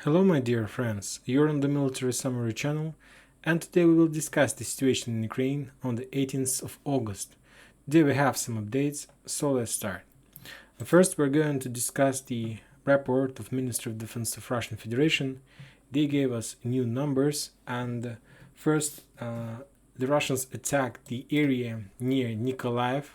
Hello my dear friends, you're on the Military Summary channel, and today we will discuss the situation in Ukraine on the 18th of August. Today we have some updates, so let's start. First we're going to discuss the report of Ministry of Defense of Russian Federation. They gave us new numbers, and first the Russians attacked the area near Nikolaev.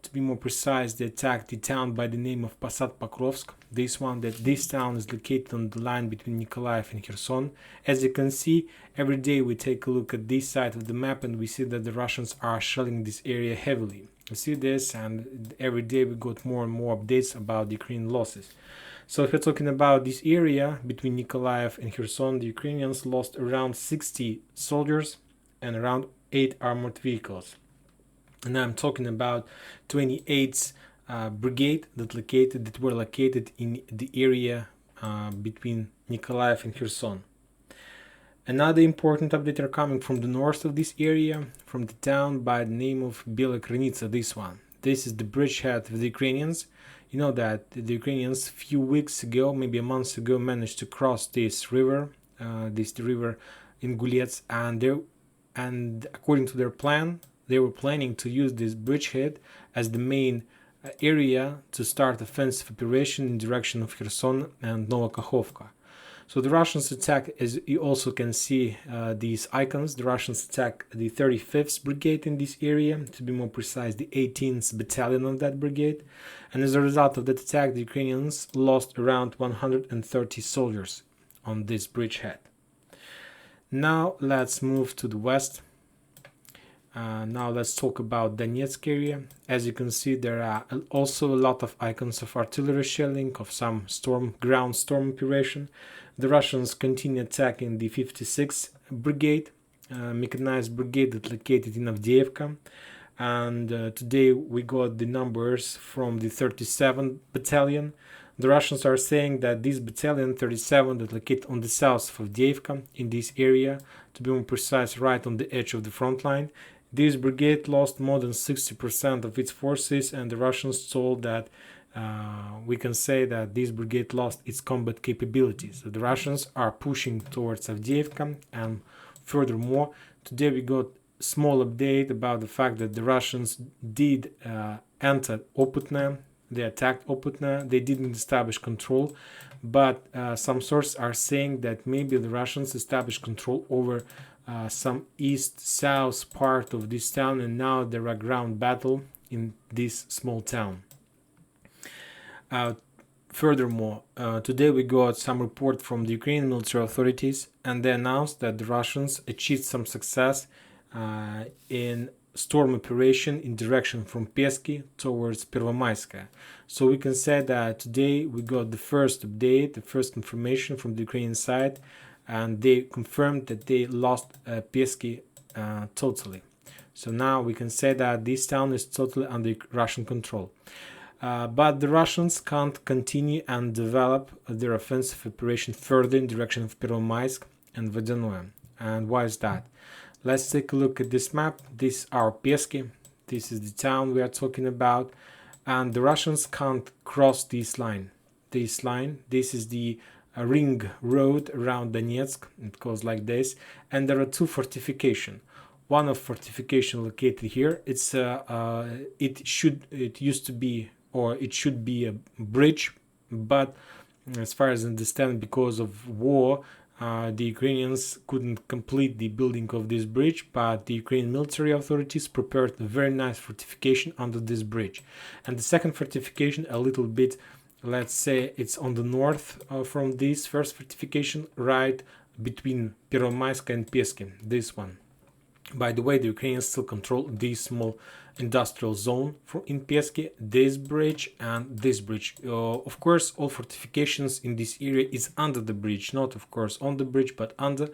To be more precise, they attacked the town by the name of Posad Pokrovsk. This town is located on the line between Nikolaev and Kherson. As you can see, every day we take a look at this side of the map and we see that the Russians are shelling this area heavily. You see this, and every day we got more and more updates about the Ukrainian losses. So if we're talking about this area between Nikolaev and Kherson, the Ukrainians lost around 60 soldiers and around 8 armored vehicles. And I'm talking about 28th brigade that were located in the area between Nikolaev and Kherson. Another important update are coming from the north of this area, from the town by the name of Bela Krynica. This is the bridgehead of the Ukrainians. You know that the Ukrainians a few weeks ago, maybe a month ago, managed to cross this river, the river in Gulets, and according to their plan, they were planning to use this bridgehead as the main area to start offensive operation in direction of Kherson and Novokakhovka. So the Russians attack, as you also can see these icons, the Russians attack the 35th brigade in this area, to be more precise the 18th battalion of that brigade, and as a result of that attack the Ukrainians lost around 130 soldiers on this bridgehead. Now let's move to the west. Now let's talk about Donetsk area. As you can see, there are also a lot of icons of artillery shelling, of some ground storm operation. The Russians continue attacking the 56th brigade, mechanized brigade that located in Avdiivka. And today we got the numbers from the 37th battalion. The Russians are saying that this battalion 37 that located on the south of Avdiivka, in this area, to be more precise, right on the edge of the front line, this brigade lost more than 60% of its forces, and the Russians told that we can say that this brigade lost its combat capabilities. So the Russians are pushing towards Avdiivka, and furthermore, today we got a small update about the fact that the Russians did enter Oputne. They attacked Oputne. They didn't establish control, but some sources are saying that maybe the Russians established control over some east-south part of this town, and now there are ground battle in this small town. Furthermore, today we got some report from the Ukrainian military authorities, and they announced that the Russians achieved some success in storm operation in direction from Pesky towards Pervomaiskaya. So we can say that today we got the first update, the first information from the Ukrainian side, and they confirmed that they lost Pesky totally. So now we can say that this town is totally under Russian control. But the Russians can't continue and develop their offensive operation further in direction of Pervomaisk and Vodyanoye. And why is that? Let's take a look at this map. This is our Pesky. This is the town we are talking about. And the Russians can't cross this line. This is the ring road around Donetsk. It goes like this. And there are two fortifications. One of fortification located here. It should be a bridge, but as far as I understand, because of war, the Ukrainians couldn't complete the building of this bridge, but the Ukrainian military authorities prepared a very nice fortification under this bridge. And the second fortification, a little bit, let's say it's on the north from this first fortification, right between Pervomaiskaya and Pesky, this one. By the way, the Ukrainians still control this small industrial zone in Pesky, this bridge and this bridge. Of course, all fortifications in this area is under the bridge, not of course on the bridge, but under.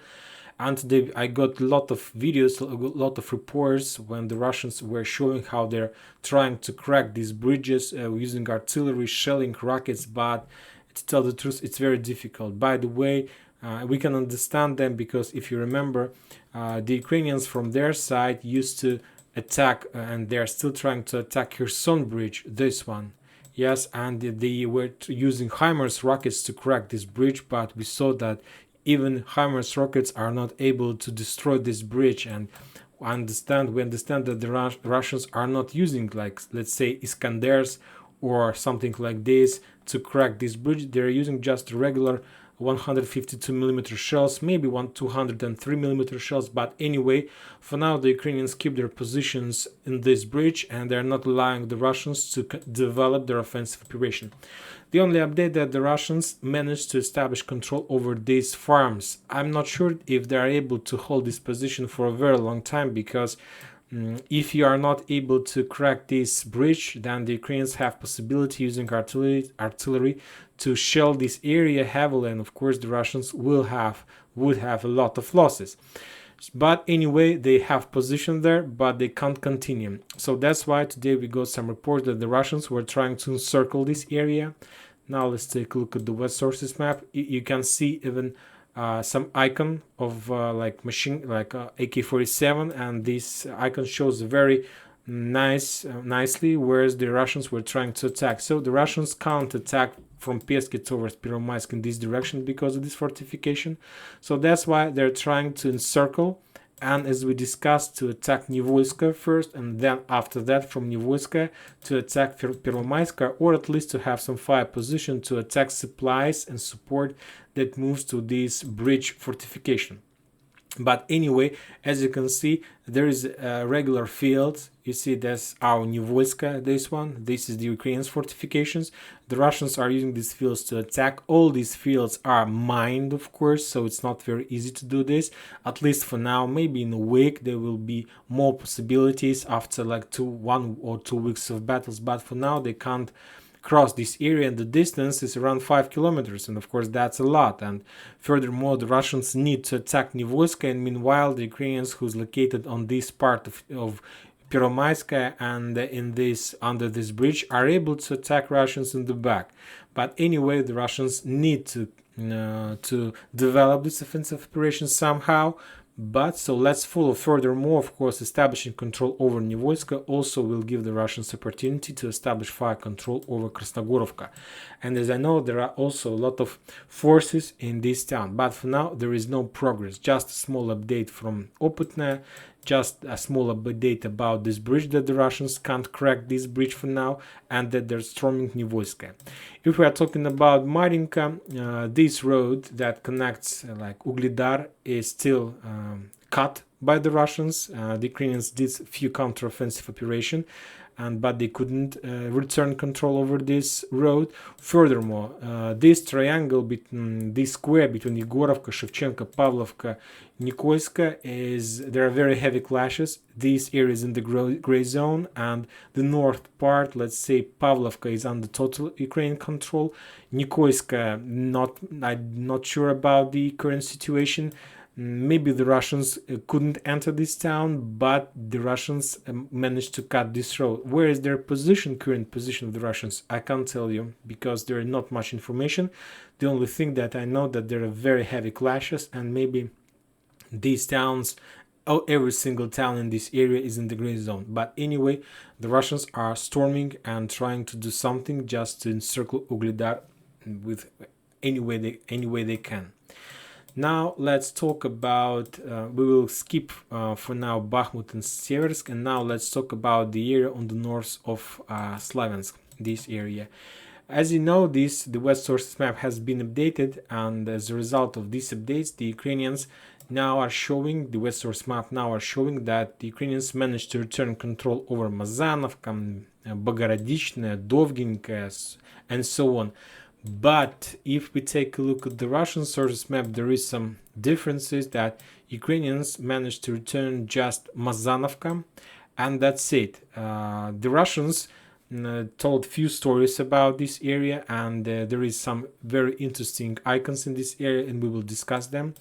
And today I got a lot of videos, a lot of reports when the Russians were showing how they're trying to crack these bridges using artillery, shelling, rockets, but to tell the truth, it's very difficult. By the way, we can understand them because if you remember, the Ukrainians from their side used to attack, and they are still trying to attack Kherson bridge, this one. Yes, and they were using HIMARS rockets to crack this bridge, but we saw that even HIMARS rockets are not able to destroy this bridge. And we understand that the Russians are not using, like, let's say, Iskanders or something like this to crack this bridge. They're using just regular 152 millimeter shells, maybe 203 millimeter shells. But anyway, for now the Ukrainians keep their positions in this bridge, and they're not allowing the Russians to develop their offensive operation. The only update that the Russians managed to establish control over these farms. I'm not sure if they are able to hold this position for a very long time, because if you are not able to crack this bridge, then the Ukrainians have possibility using artillery to shell this area heavily, and of course the Russians would have a lot of losses. But anyway, they have position there, but they can't continue. So that's why today we got some reports that the Russians were trying to encircle this area. Now let's take a look at the West Sources map. You can see even some icon of like machine, like AK-47, and this icon shows very nicely where the Russians were trying to attack. So the Russians can't attack from Peski towards Peromaisk in this direction because of this fortification. So that's why they're trying to encircle, and as we discussed, to attack Nivoyska first, and then after that from Nivoyska to attack Peromaiska, or at least to have some fire position to attack supplies and support that moves to this bridge fortification. But anyway, as you can see, there is a regular field. You see, that's our Nivoyska, this one. This is the Ukrainians' fortifications. The Russians are using these fields to attack. All these fields are mined, of course, so it's not very easy to do this. At least for now. Maybe in a week there will be more possibilities after like 1 or 2 weeks of battles. But for now they can't cross this area, and the distance is around 5 kilometers, and of course that's a lot. And furthermore, the Russians need to attack Nivoyska, and meanwhile the Ukrainians, who's located on this part of Peromaiska and in this under this bridge, are able to attack Russians in the back. But anyway, the Russians need to develop this offensive operation somehow. But so let's follow. Furthermore, of course, establishing control over Nivoyska also will give the Russians opportunity to establish fire control over Krasnogorovka. And as I know, there are also a lot of forces in this town. But for now, there is no progress. Just a small update from Oputne, just a small update about this bridge, that the Russians can't crack this bridge for now, and that they're storming Nivoyska. If we are talking about Marinka, this road that connects like Uglidar is still cut by the Russians. The Ukrainians did a few counter-offensive operations, but they couldn't return control over this road. Furthermore, this triangle, this square between Yegorovka, Shevchenko, Pavlovka, Nikolska, there are very heavy clashes. This area is in the gray zone, and the north part, let's say Pavlovka, is under total Ukrainian control. Nikolska, I'm not sure about the current situation. Maybe the Russians couldn't enter this town, but the Russians managed to cut this road. Where is their current position of the Russians? I can't tell you, because there is not much information. The only thing that I know, that there are very heavy clashes, and maybe these towns, every single town in this area is in the gray zone. But anyway, the Russians are storming and trying to do something just to encircle Uglidar with any way they can. Now let's talk about, we will skip for now Bakhmut and Seversk, and now let's talk about the area on the north of Slaviansk, this area. As you know, the West Sources map has been updated, and as a result of these updates, the Ukrainians now are showing, the West Source map now are showing that the Ukrainians managed to return control over MAZanovka, Bogorodichne, Dovginka, and so on. But if we take a look at the Russian sources map, there is some differences, that Ukrainians managed to return just MAZanovka, and that's it. The Russians told few stories about this area, and there is some very interesting icons in this area, and we will discuss them.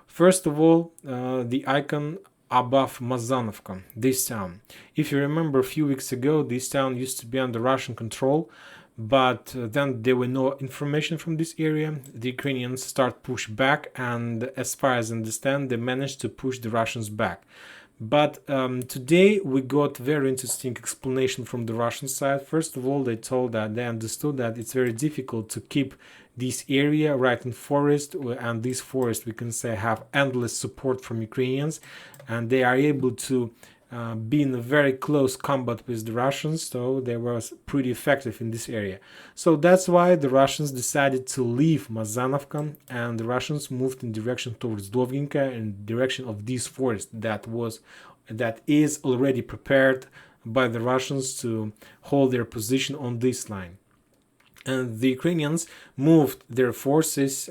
First of all, the icon above MAZanovka, this town. If you remember, a few weeks ago, this town used to be under Russian control, but then there were no information from this area. The Ukrainians start push back, and as far as I understand, they managed to push the Russians back. But today we got very interesting explanation from the Russian side. First of all, they told that they understood that it's very difficult to keep this area right in forest, and this forest, we can say, have endless support from Ukrainians, and they are able to be in a very close combat with the Russians, so they were pretty effective in this area. So that's why the Russians decided to leave MAZanovka, and the Russians moved in direction towards Dovginka, in direction of this forest that is already prepared by the Russians to hold their position on this line. And the Ukrainians moved their forces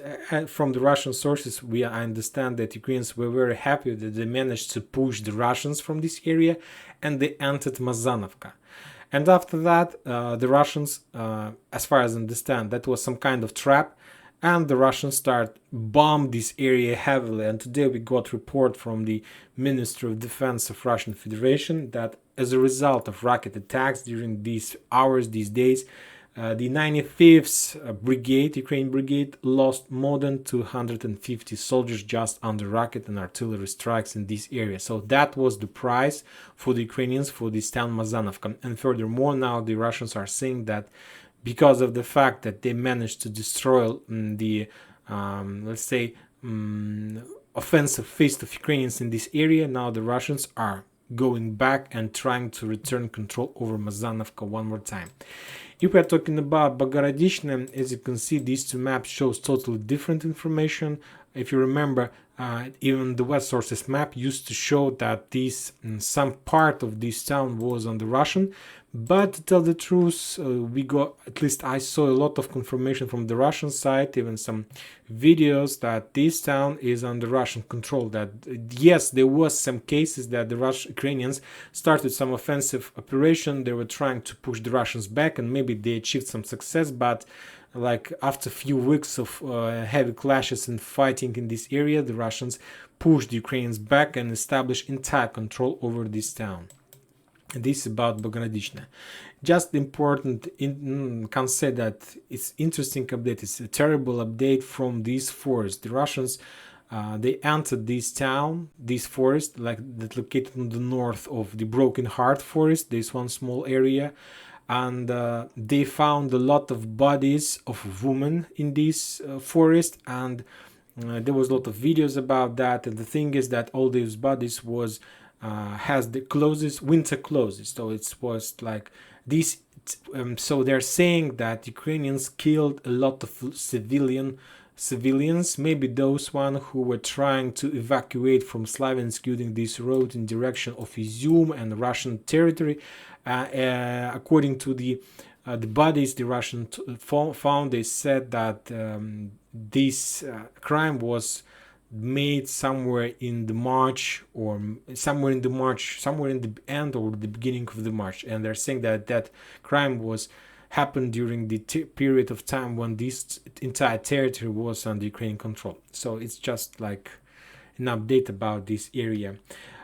from the Russian sources. I understand that Ukrainians were very happy that they managed to push the Russians from this area, and they entered MAZanovka. And after that, the Russians, as far as I understand, that was some kind of trap, and the Russians start bomb this area heavily. And today we got report from the Ministry of Defense of Russian Federation that as a result of rocket attacks during these hours, these days, the 95th Brigade, Ukraine Brigade, lost more than 250 soldiers just under rocket and artillery strikes in this area. So that was the price for the Ukrainians for this town MAZanovka. And furthermore, now the Russians are saying that because of the fact that they managed to destroy the, let's say, offensive fist of Ukrainians in this area, now the Russians are going back and trying to return control over MAZanovka one more time. If we are talking about Bogorodishne, as you can see, these two maps shows totally different information. If you remember, even the West Sources map used to show that some part of this town was on the Russian. But to tell the truth, at least I saw a lot of confirmation from the Russian side, even some videos that this town is under Russian control. That yes, there was some cases that the Ukrainians started some offensive operation. They were trying to push the Russians back, and maybe they achieved some success. But like after a few weeks of heavy clashes and fighting in this area, the Russians pushed the Ukrainians back and established entire control over this town. This is about Bogorodishne. Just important, can say that it's interesting update. It's a terrible update from this forest. The Russians, they entered this town, this forest, like that located in the north of the Broken Heart forest. This one small area, and they found a lot of bodies of women in this forest, and there was a lot of videos about that. And the thing is that all these bodies has the winter clothes, so it was like this. So they're saying that Ukrainians killed a lot of civilians, maybe those one who were trying to evacuate from Slaviansk using this road in direction of Izium and Russian territory. According to the bodies the Russian found, they said that this crime was made somewhere in the end or the beginning of the March, and they're saying that crime happened during the period of time when this entire territory was under Ukrainian control. So it's just like an update about this area.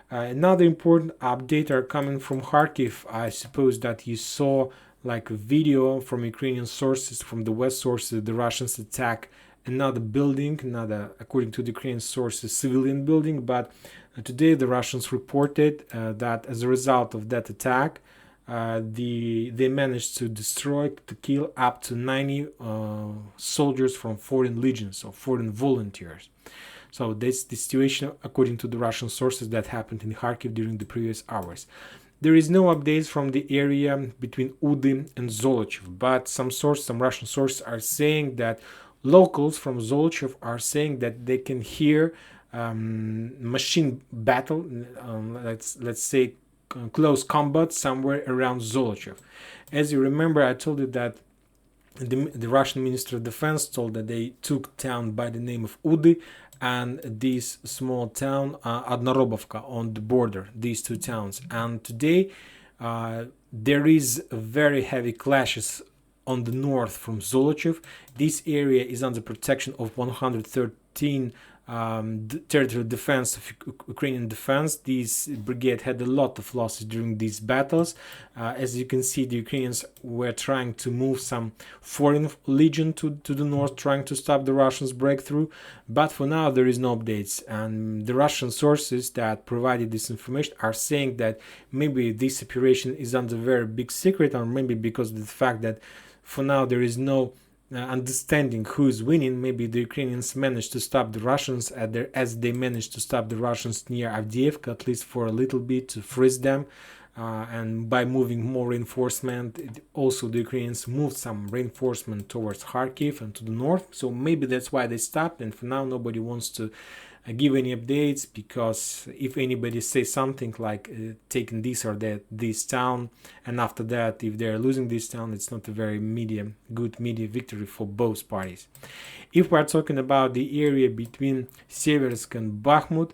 Another important update are coming from Kharkiv. I suppose that you saw like a video from Ukrainian sources, from the West sources. The Russians attack another building, according to the Ukrainian sources, civilian building. But today the Russians reported that as a result of that attack, they managed to kill up to 90 soldiers from foreign legions or foreign volunteers. So that's the situation according to the Russian sources that happened in Kharkiv during the previous hours. There is no updates from the area between Udy and Zolochiv, but some Russian sources are saying that locals from Zolochiv are saying that they can hear machine battle, let's say close combat somewhere around Zolochiv. As you remember, I told you that the Russian Minister of Defense told that they took town by the name of Udy and this small town Adnorobovka on the border, these two towns. And today there is very heavy clashes on the north from Zolochiv. This area is under protection of 103rd routine territorial defense of Ukrainian defense. This brigade had a lot of losses during these battles. As you can see, the Ukrainians were trying to move some foreign legion to the north, trying to stop the Russians' breakthrough. But for now, there is no updates. And the Russian sources that provided this information are saying that maybe this operation is under very big secret, or maybe because of the fact that for now there is no understanding who is winning. Maybe the Ukrainians managed to stop the Russians as they managed to stop the Russians near Avdiivka, at least for a little bit, to freeze them. And by moving more reinforcement, also the Ukrainians moved some reinforcement towards Kharkiv and to the north. So maybe that's why they stopped, and for now nobody wants to give any updates, because if anybody says something like taking this or that this town, and after that if they're losing this town, it's not a very good media victory for both parties. If we're talking about the area between Seversk and Bakhmut,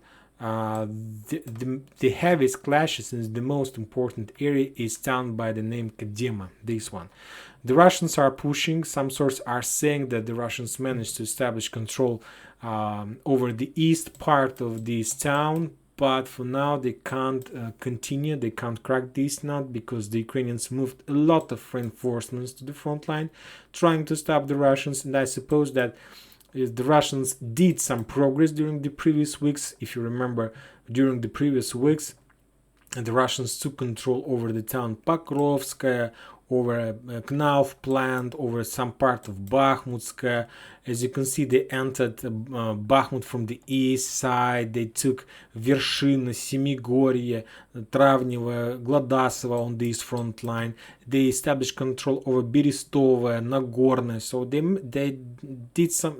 the heaviest clashes and the most important area is town by the name Karajima, this one. The Russians are pushing. Some sources are saying that the Russians managed to establish control over the east part of this town, but for now they can't continue, they can't crack this nut, because the Ukrainians moved a lot of reinforcements to the front line trying to stop the Russians. And I suppose that the Russians did some progress during the previous weeks. If you remember, during the previous weeks the Russians took control over the town Pokrovskaya, over Knauf plant, over some part of Bakhmutsk. As you can see, they entered Bakhmut from the east side. They took Vershina, Semigorye, Travnevo, Gladasovo on this front line. They established control over Berestova, Nagorno. So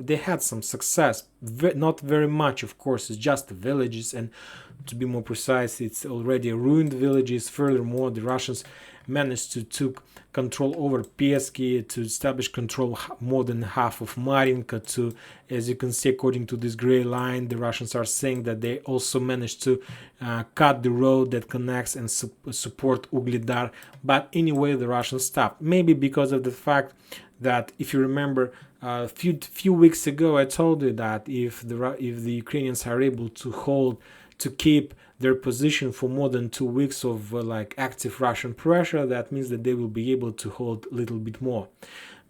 they had some success. Not very much, of course. It's just the villages, and to be more precise, it's already ruined villages. Furthermore, the Russians managed to took control over Peski, to establish control more than half of Marinka. To, as you can see, according to this gray line, the Russians are saying that they also managed to cut the road that connects and support Ugledar. But anyway, the Russians stopped. Maybe because of the fact that, if you remember, a few weeks ago I told you that if the Ukrainians are able to keep their position for more than 2 weeks of active Russian pressure, that means that they will be able to hold a little bit more,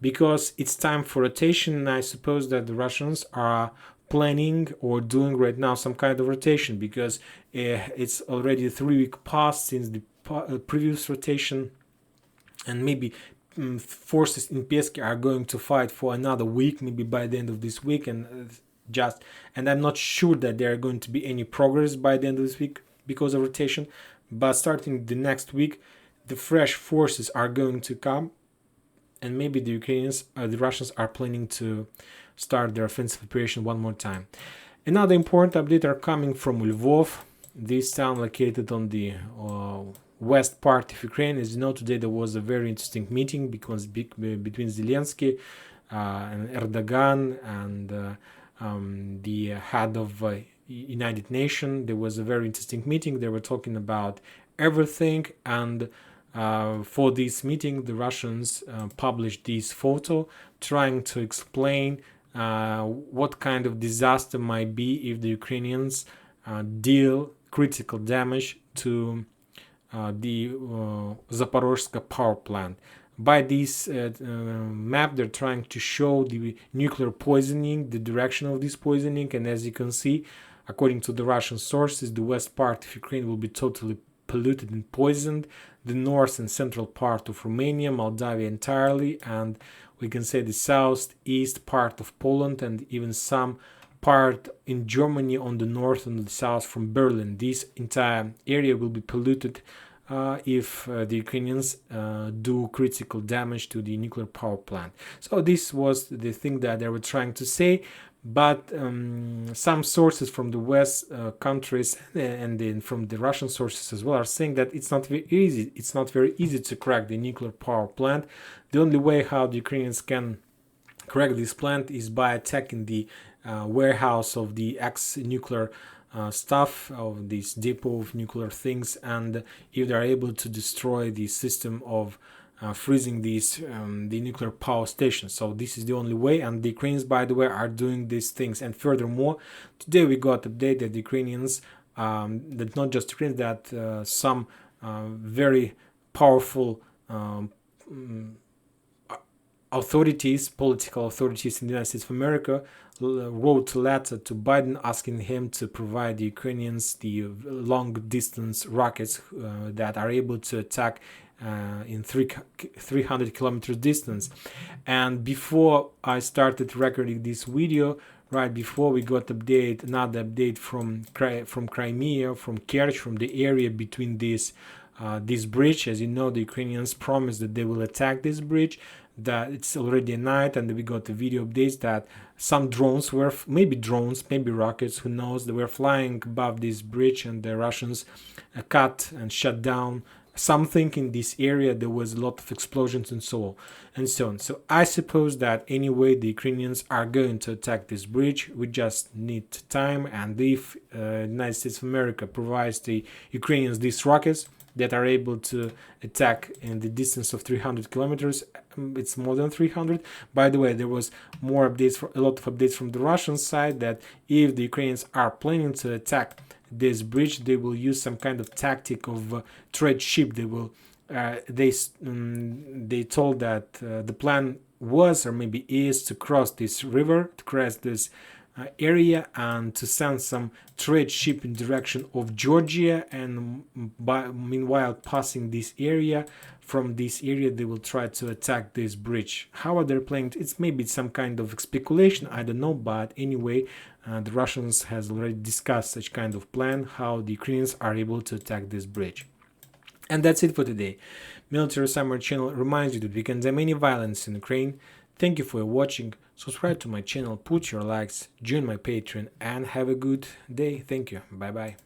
because it's time for rotation. And I suppose that the Russians are planning or doing right now some kind of rotation, because it's already 3 weeks past since the previous rotation, and maybe forces in Peski are going to fight for another week, maybe by the end of this week, and I'm not sure that there are going to be any progress by the end of this week because of rotation. But starting the next week, the fresh forces are going to come, and maybe the Russians are planning to start their offensive operation one more time. Another important update are coming from Lvov, this town located on the west part of Ukraine. As you know, today there was a very interesting meeting between Zelensky and Erdogan and the head of United Nations. There was a very interesting meeting. They were talking about everything, and for this meeting the Russians published this photo trying to explain what kind of disaster might be if the Ukrainians deal critical damage to the Zaporozhye power plant. By this map, they're trying to show the nuclear poisoning, the direction of this poisoning, and as you can see, according to the Russian sources, the west part of Ukraine will be totally polluted and poisoned, the north and central part of Romania, Moldavia entirely, and we can say the southeast part of Poland, and even some part in Germany on the north and the south from Berlin. This entire area will be polluted if the Ukrainians do critical damage to the nuclear power plant. So this was the thing that they were trying to say, but some sources from the West countries and then from the Russian sources as well are saying that it's not very easy. It's not very easy to crack the nuclear power plant. The only way how the Ukrainians can crack this plant is by attacking the warehouse of the ex-nuclear stuff, of this depot of nuclear things, and if they're able to destroy the system of freezing the nuclear power station. So this is the only way, and the Ukrainians, by the way, are doing these things. And furthermore, today we got update that the Ukrainians, that not just Ukrainians, that some very powerful authorities, political authorities in the United States of America, wrote a letter to Biden asking him to provide the Ukrainians the long-distance rockets that are able to attack in 300 kilometers distance. And before I started recording this video, right before, we got another update from Crimea, from Kerch, from the area between this bridge. As you know, the Ukrainians promised that they will attack this bridge, that it's already night, and we got the video updates that some drones were, maybe rockets, who knows, they were flying above this bridge, and the Russians cut and shut down something in this area. There was a lot of explosions and so on. So I suppose that anyway the Ukrainians are going to attack this bridge. We just need time, and if United States of America provides the Ukrainians these rockets that are able to attack in the distance of 300 kilometers, it's more than 300. By the way, there was more updates, a lot of updates from the Russian side, that if the Ukrainians are planning to attack this bridge, they will use some kind of tactic of trade ship. They will they told that the plan was, or maybe is, to cross this river, to cross this area, and to send some trade ship in direction of Georgia, and meanwhile passing this area. From this area they will try to attack this bridge. How are they playing? It's maybe some kind of speculation, I don't know, but anyway, the Russians has already discussed such kind of plan, how the Ukrainians are able to attack this bridge. And that's it for today. Military Summary channel reminds you that we condemn any violence in Ukraine. Thank you for watching. Subscribe to my channel, put your likes, join my Patreon, and have a good day. Thank you. Bye bye.